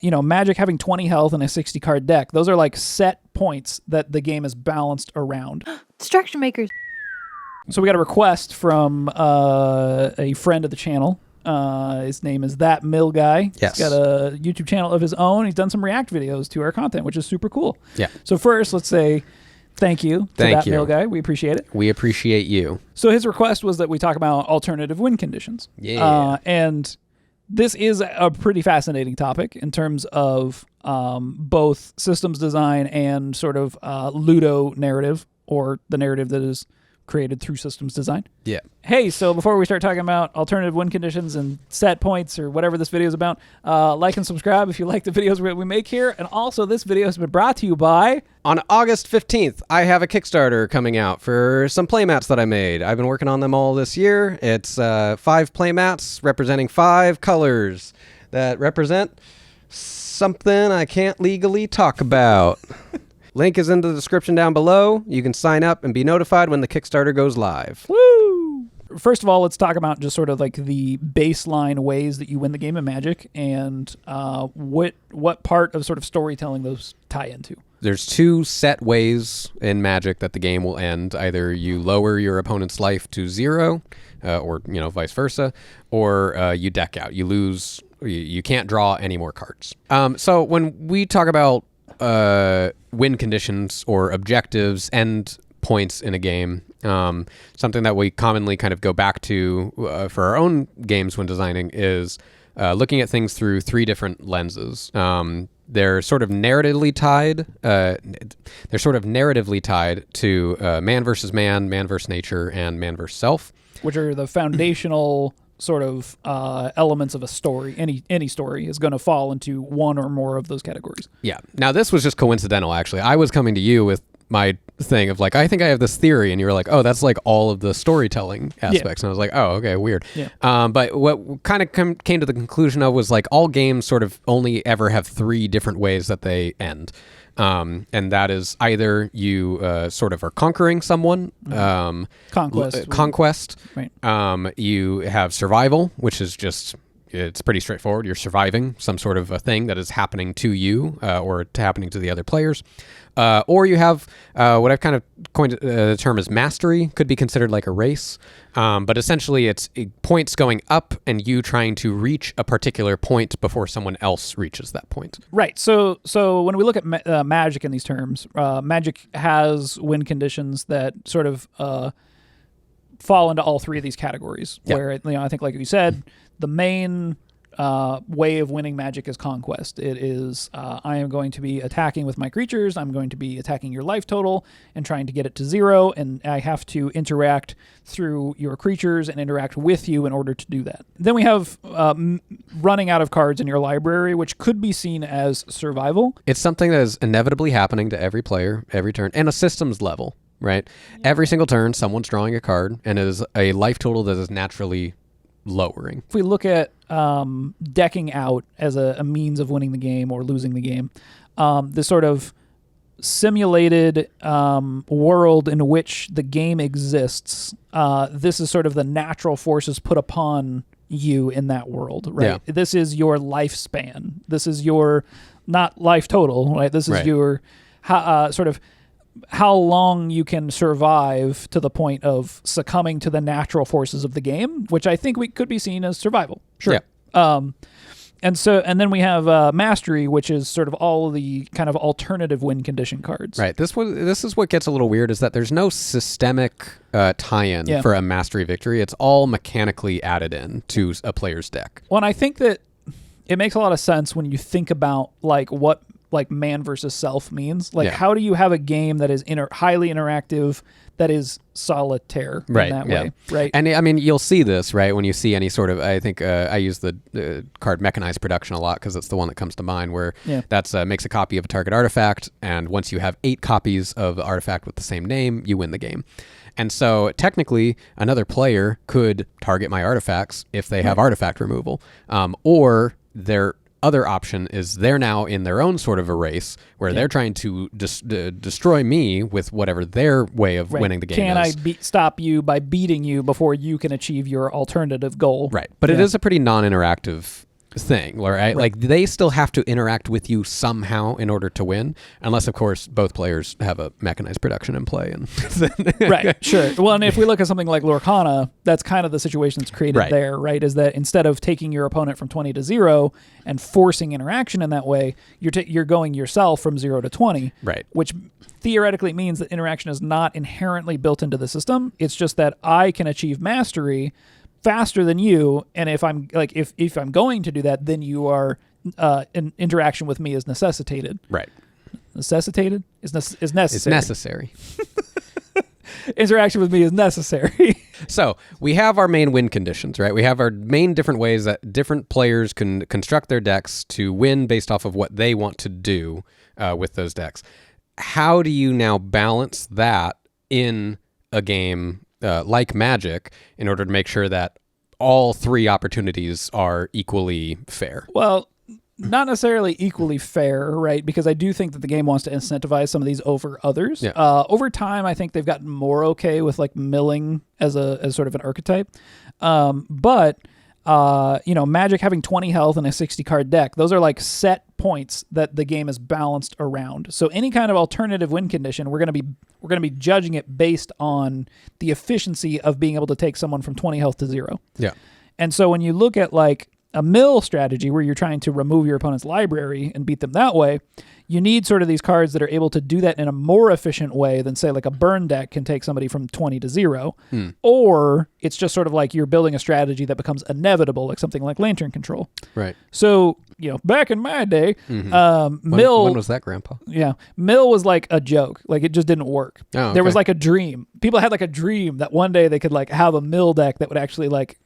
Magic having 20 health and a 60 card deck, those are like set points that the game is balanced around. Distraction makers. So we got a request from a friend of the channel. His name is That Mill Guy. Yes. He's got a YouTube channel of his own. He's done some React videos to our content, which is super cool. Yeah. So first, let's say thank you to That Mill Guy. We appreciate it. We appreciate you. So his request was that we talk about alternative win conditions. Yeah. And this is a pretty fascinating topic in terms of both systems design and sort of Ludo narrative, or the narrative that is created through systems design. Yeah. Hey, so before we start talking about alternative win conditions and set points or whatever this video is about, like and subscribe if you like the videos we make here. And also, this video has been brought to you by... On August 15th, I have a Kickstarter coming out for some playmats that I made. I've been working on them all this year. It's 5 playmats representing 5 colors that represent something I can't legally talk about. Link is in the description down below. You can sign up and be notified when the Kickstarter goes live. Woo! First of all, let's talk about just sort of like the baseline ways that you win the game of Magic, and what part of sort of storytelling those tie into. There's 2 set ways in Magic that the game will end. Either you lower your opponent's life to 0, or vice versa, or you deck out. You lose. You can't draw any more cards. So when we talk about win conditions or objectives, end points in a game, something that we commonly kind of go back to for our own games when designing is looking at things through 3 different lenses. They're sort of narratively tied. To man versus man, man versus nature, and man versus self, which are the foundational sort of elements of a story. Any story is going to fall into one or more of those categories. Yeah. Now, this was just coincidental, actually. I was coming to you with my thing of like, I think I have this theory, and you were like, oh, that's like all of the storytelling aspects. And I was like, oh, okay, weird. Yeah. But what kind of came to the conclusion of was like all games sort of only ever have 3 different ways that they end. And that is either you sort of are conquering someone. Conquest. Right. You have survival, which is just... It's pretty straightforward. You're surviving some sort of a thing that is happening to you or happening to the other players. Or you have what I've kind of coined the term as mastery. Could be considered like a race. But essentially it's points going up and you trying to reach a particular point before someone else reaches that point. Right. So when we look at Magic in these terms, Magic has win conditions that sort of fall into all 3 of these categories. Yep. Where, I think like you said, the main way of winning Magic is Conquest. It is, I am going to be attacking with my creatures. I'm going to be attacking your life total and trying to get it to 0. And I have to interact through your creatures and interact with you in order to do that. Then we have running out of cards in your library, which could be seen as survival. It's something that is inevitably happening to every player, every turn, and a systems level, right? Yeah. Every single turn, someone's drawing a card, and it is a life total that is naturally lowering. If we look at decking out as a means of winning the game or losing the game, this sort of simulated world in which the game exists, this is sort of the natural forces put upon you in that world, right? Yeah. This is your lifespan. This is your, not life total, right? This is your sort of how long you can survive to the point of succumbing to the natural forces of the game, which I think we could be seen as survival. Sure. Yeah. And then we have Mastery, which is sort of all of the kind of alternative win condition cards. Right. This is what gets a little weird, is that there's no systemic tie-in for a Mastery victory. It's all mechanically added in to a player's deck. Well, and I think that it makes a lot of sense when you think about like what like man versus self means. Like, how do you have a game that is highly interactive, that is solitaire in that way, right? And I mean, you'll see this, right, when you see any sort of, I think I use the card Mechanized Production a lot because it's the one that comes to mind, where that's makes a copy of a target artifact, and once you have 8 copies of the artifact with the same name, you win the game. And so technically, another player could target my artifacts if they have artifact removal, or their other option is they're now in their own sort of a race where they're trying to destroy me with whatever their way of winning the game is. Can I stop you by beating you before you can achieve your alternative goal? Right. But it is a pretty non-interactive thing, right? Like they still have to interact with you somehow in order to win, unless of course both players have a mechanized production in play. And right, sure. Well, and if we look at something like Lorcana, that's kind of the situation that's created there, right? Is that instead of taking your opponent from 20 to 0 and forcing interaction in that way, you're going yourself from 0 to 20, right? Which theoretically means that interaction is not inherently built into the system. It's just that I can achieve mastery faster than you, and if I'm going to do that, then you are an interaction with me is necessitated. Right. Necessitated is necessary. It's necessary. Interaction with me is necessary. So we have our main win conditions, right? We have our main different ways that different players can construct their decks to win based off of what they want to do with those decks. How do you now balance that in a game like Magic in order to make sure that all three opportunities are equally fair? Well, not necessarily equally fair, right? Because I do think that the game wants to incentivize some of these over others. Yeah. Over time, I think they've gotten more okay with like milling as sort of an archetype. But Magic having 20 health and a 60 card deck, those are like set points that the game is balanced around. So any kind of alternative win condition, we're going to be judging it based on the efficiency of being able to take someone from 20 health to 0. Yeah. And so when you look at like a mill strategy where you're trying to remove your opponent's library and beat them that way, you need sort of these cards that are able to do that in a more efficient way than, say, like a burn deck can take somebody from 20 to 0. Or it's just sort of like you're building a strategy that becomes inevitable, like something like Lantern Control. Right. So, back in my day, Mill... When was that, Grandpa? Yeah. Mill was like a joke. Like, it just didn't work. Oh, okay. There was like a dream. People had like a dream that one day they could like have a mill deck that would actually like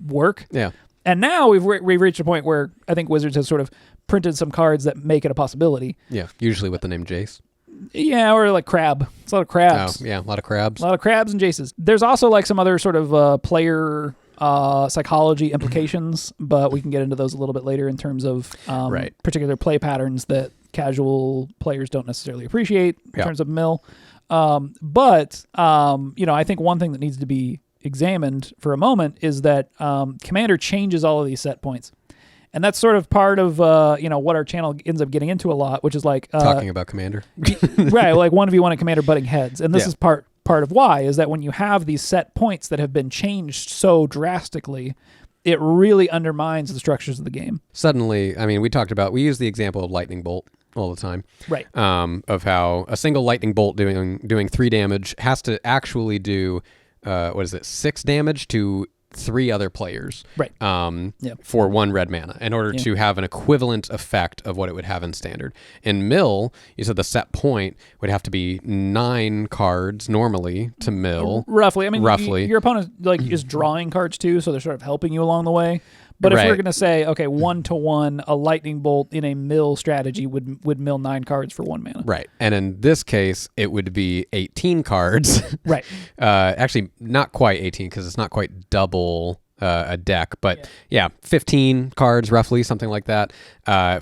work. Yeah. And now we've reached a point where I think Wizards has sort of printed some cards that make it a possibility. Yeah, usually with the name Jace. Yeah, or like crab. It's a lot of crabs. Oh, yeah, a lot of crabs. A lot of crabs and Jaces. There's also like some other sort of player psychology implications, but we can get into those a little bit later in terms of particular play patterns that casual players don't necessarily appreciate in terms of mill. But I think one thing that needs to be examined for a moment is that Commander changes all of these set points. And that's sort of part of what our channel ends up getting into a lot, which is like talking about Commander. Right, like 1v1 and Commander butting heads. And this is part of why is that when you have these set points that have been changed so drastically, it really undermines the structures of the game. Suddenly, I mean, we use the example of lightning bolt all the time. Right. Of how a single lightning bolt doing 3 damage has to actually do 6 damage to 3 other players, right? For 1 red mana in order to have an equivalent effect of what it would have in standard. In mill, you said the set point would have to be 9 cards normally to mill. Roughly. I mean, roughly. Your opponent is drawing cards too, so they're sort of helping you along the way. But if we're going to say, okay, 1-to-1, a lightning bolt in a mill strategy would mill 9 cards for 1 mana. Right. And in this case, it would be 18 cards. Right. Actually, not quite 18 because it's not quite double a deck. But 15 cards roughly, something like that,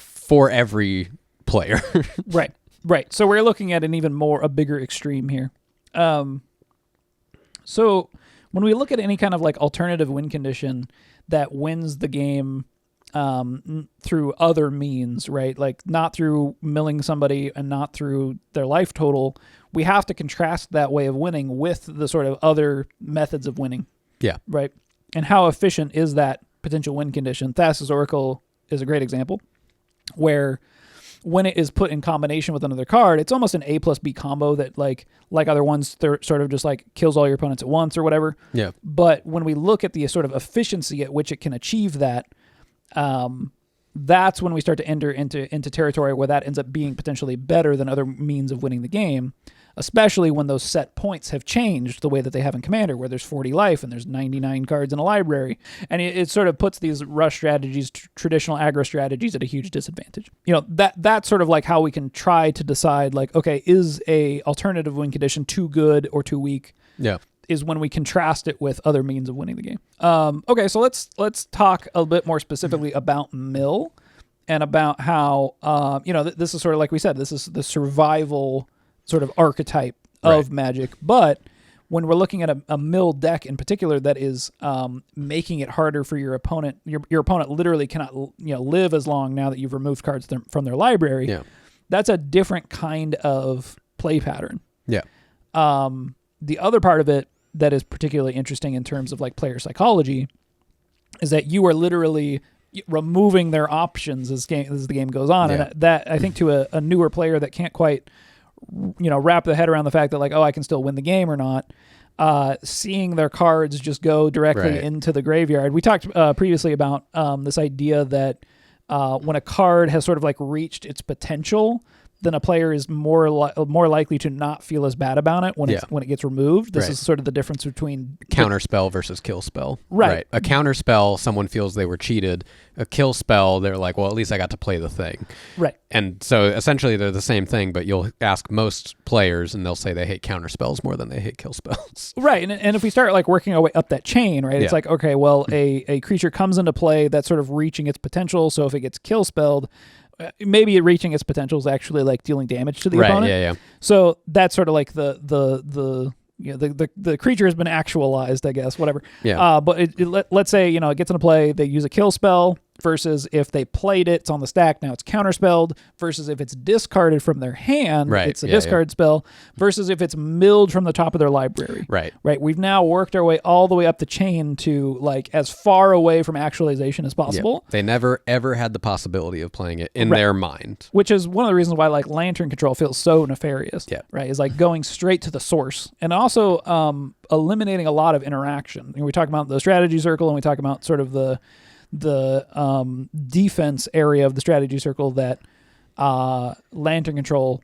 for every player. Right. Right. So we're looking at a bigger extreme here. So when we look at any kind of like alternative win condition that wins the game through other means, right? Like not through milling somebody and not through their life total, we have to contrast that way of winning with the sort of other methods of winning. Yeah. Right. And how efficient is that potential win condition? Thassa's Oracle is a great example where when it is put in combination with another card, it's almost an A plus B combo that like other ones sort of just like kills all your opponents at once or whatever. Yeah. But when we look at the sort of efficiency at which it can achieve that, that's when we start to enter into territory where that ends up being potentially better than other means of winning the game, especially when those set points have changed the way that they have in Commander, where there's 40 life and there's 99 cards in a library. And it sort of puts these rush strategies, traditional aggro strategies, at a huge disadvantage. That's sort of like how we can try to decide, like, okay, is a alternative win condition too good or too weak? Yeah. Is when we contrast it with other means of winning the game. Okay, so let's talk a bit more specifically about mill and about how, this is sort of like we said, this is the survival sort of archetype of Magic, but when we're looking at a mill deck in particular that is making it harder for your opponent, your opponent literally cannot live as long now that you've removed cards from their library. Yeah. That's a different kind of play pattern. Yeah. The other part of it that is particularly interesting in terms of like player psychology is that you are literally removing their options as the game goes on. Yeah. And that I think to a newer player that can't quite wrap their head around the fact that like, oh, I can still win the game or not, seeing their cards just go directly into the graveyard. We talked previously about this idea that when a card has sort of like reached its potential, then a player is more likely to not feel as bad about it when it gets removed. This is sort of the difference between counter spell versus kill spell. Right. A counter spell, someone feels they were cheated. A kill spell, they're like, well, at least I got to play the thing. Right. And so essentially they're the same thing, but you'll ask most players and they'll say they hate counter spells more than they hate kill spells. Right. And if we start like working our way up that chain, right, it's like, okay, well, a creature comes into play that's sort of reaching its potential. So if it gets kill spelled, maybe reaching its potential is actually like dealing damage to the opponent. Yeah. So that's sort of like the creature has been actualized, I guess, whatever. Yeah. But let's say, it gets into play, they use a kill spell versus if they played it, it's on the stack, now it's counterspelled versus if it's discarded from their hand, it's a discard spell versus if it's milled from the top of their library. Right. We've now worked our way all the way up the chain to like as far away from actualization as possible. Yeah. They never ever had the possibility of playing it in their mind. Which is one of the reasons why like Lantern Control feels so nefarious. Yeah. Right. Is like going straight to the source and also eliminating a lot of interaction. We talk about the strategy circle and we talk about sort of the defense area of the strategy circle that Lantern Control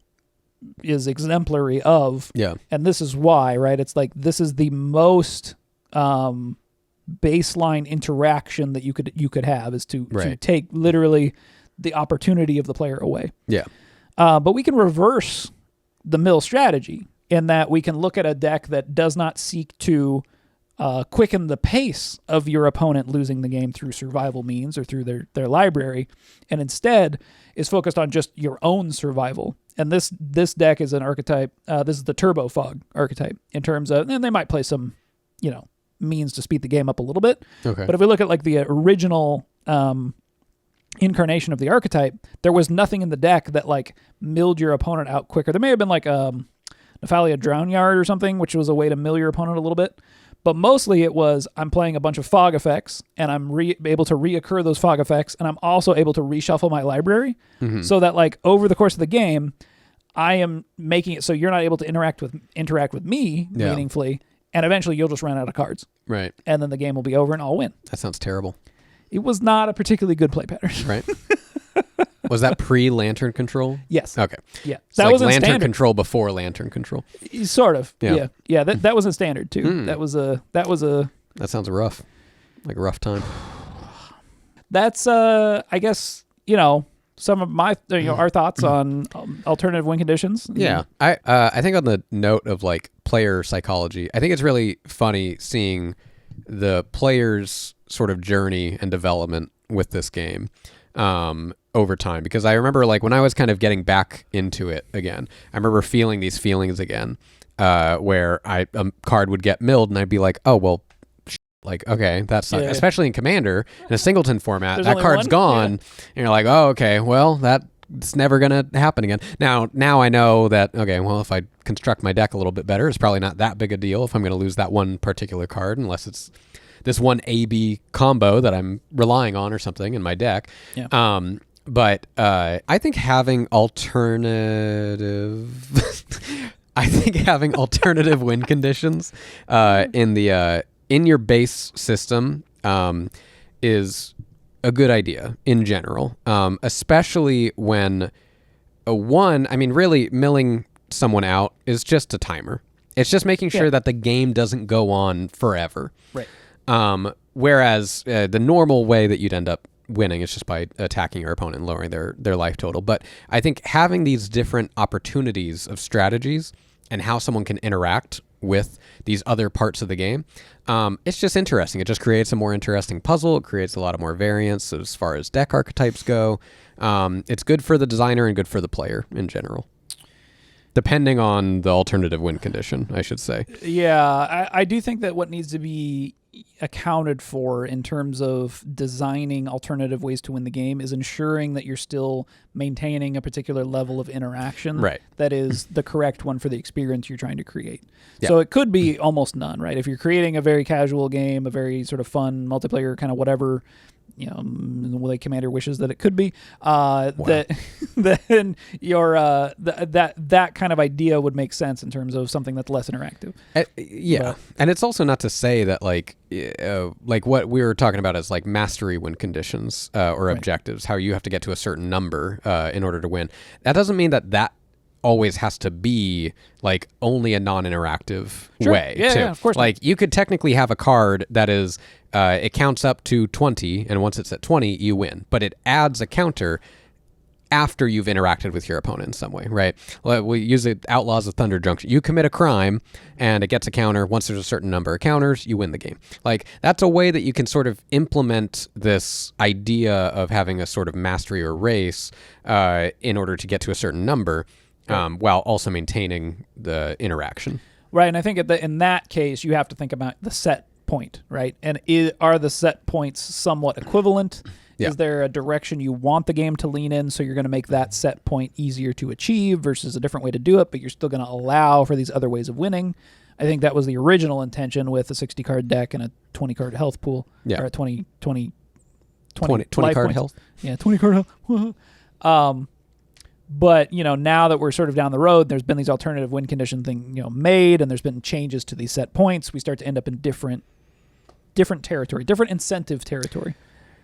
is exemplary of. Yeah. And this is why, right? It's like this is the most baseline interaction that you could have is to take literally the opportunity of the player away. Yeah. But we can reverse the mill strategy in that we can look at a deck that does not seek to quicken the pace of your opponent losing the game through survival means or through their library, and instead is focused on just your own survival. And this deck is an archetype. This is the Turbo Fog archetype in terms of, and they might play some, means to speed the game up a little bit. Okay. But if we look at like the original incarnation of the archetype, there was nothing in the deck that like milled your opponent out quicker. There may have been like Nephalia Drownyard or something, which was a way to mill your opponent a little bit. But mostly it was I'm playing a bunch of fog effects and I'm able to reoccur those fog effects, and I'm also able to reshuffle my library so that like over the course of the game, I am making it so you're not able to interact with me meaningfully, and eventually you'll just run out of cards. Right. And then the game will be over and I'll win. That sounds terrible. It was not a particularly good play pattern. Right. Was that pre-Lantern Control? Yes. Okay. Yeah. So That like was in Lantern standard. Control before Lantern Control. Sort of. Yeah. Yeah. That was in standard too. That was a. That sounds rough. Like a rough time. That's I guess some of my our thoughts on alternative win conditions. Yeah. I think on the note of like player psychology, I think it's really funny seeing the players' sort of journey and development with this game over time, because I remember like when I was kind of getting back into it again, I remember feeling these feelings again where a card would get milled and I'd be like, oh well, like okay, that's especially in Commander in a singleton format. There's that only card's one? gone, and you're like, oh okay, well it's never gonna happen again. Now I know that okay, well if I construct my deck a little bit better, it's probably not that big a deal if I'm gonna lose that one particular card, unless it's this one AB combo that I'm relying on or something in my deck. Yeah. But I think having alternative win conditions in your base system is a good idea in general, especially when really milling someone out is just a timer. It's just making sure that the game doesn't go on forever. Right. Whereas the normal way that you'd end up winning is just by attacking your opponent and lowering their life total. But I think having these different opportunities of strategies and how someone can interact with these other parts of the game, it's just interesting. It just creates a more interesting puzzle. It creates a lot of more variance as far as deck archetypes go. It's good for the designer and good for the player in general. Depending on the alternative win condition, I should say. Yeah, I do think that what needs to be accounted for in terms of designing alternative ways to win the game is ensuring that you're still maintaining a particular level of interaction that is the correct one for the experience you're trying to create. Yeah. So it could be almost none, right? If you're creating a very casual game, a very sort of fun multiplayer kind of whatever, the way Commander wishes that it could be, then your that kind of idea would make sense in terms of something that's less interactive. And it's also not to say that like what we were talking about is like mastery win conditions or objectives, how you have to get to a certain number in order to win. That doesn't mean that always has to be like only a non-interactive way. Yeah, of course. Like you could technically have a card that is it counts up to 20, and once it's at 20, you win. But it adds a counter after you've interacted with your opponent in some way, right? We use it Outlaws of Thunder Junction. You commit a crime, and it gets a counter. Once there's a certain number of counters, you win the game. Like, that's a way that you can sort of implement this idea of having a sort of mastery or race in order to get to a certain number, while also maintaining the interaction. Right, and I think in that case, you have to think about the set point, right? And are the set points somewhat equivalent? Yeah. Is there a direction you want the game to lean in, so you're going to make that set point easier to achieve versus a different way to do it, but you're still going to allow for these other ways of winning? I think that was the original intention with a 60-card deck and a 20-card health pool, or a 20 card health. Yeah, 20 card health. But, now that we're sort of down the road, there's been these alternative win condition thing, made, and there's been changes to these set points. We start to end up in different territory, different incentive territory.